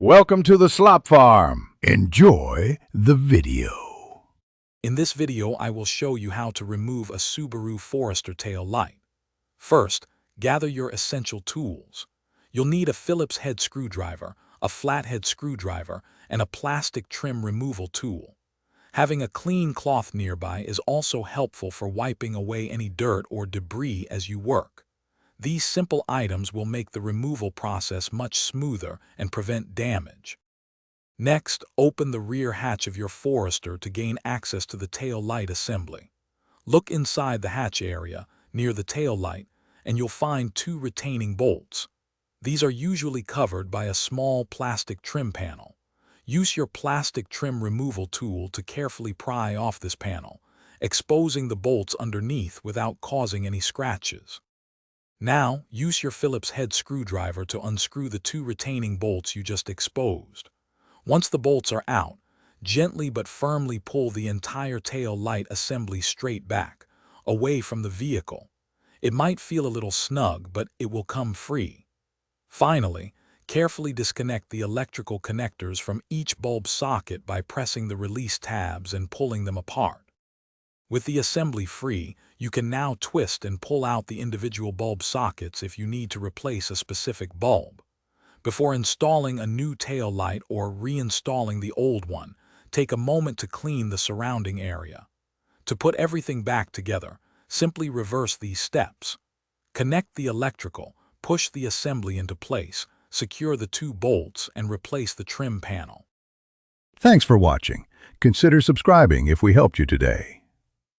Welcome to the Slop Farm. Enjoy the video. In this video, I will show you how to remove a Subaru Forester tail light. First, gather your essential tools. You'll need a Phillips head screwdriver, a flathead screwdriver, and a plastic trim removal tool. Having a clean cloth nearby is also helpful for wiping away any dirt or debris as you work. These simple items will make the removal process much smoother and prevent damage. Next, open the rear hatch of your Forester to gain access to the tail light assembly. Look inside the hatch area, near the tail light, and you'll find two retaining bolts. These are usually covered by a small plastic trim panel. Use your plastic trim removal tool to carefully pry off this panel, exposing the bolts underneath without causing any scratches. Now, use your Phillips head screwdriver to unscrew the two retaining bolts you just exposed. Once the bolts are out, gently but firmly pull the entire tail light assembly straight back, away from the vehicle. It might feel a little snug, but it will come free. Finally, carefully disconnect the electrical connectors from each bulb socket by pressing the release tabs and pulling them apart. With the assembly free, you can now twist and pull out the individual bulb sockets if you need to replace a specific bulb. Before installing a new tail light or reinstalling the old one, take a moment to clean the surrounding area. To put everything back together, simply reverse these steps. Connect the electrical, push the assembly into place, secure the two bolts, and replace the trim panel. Thanks for watching. Consider subscribing if we helped you today.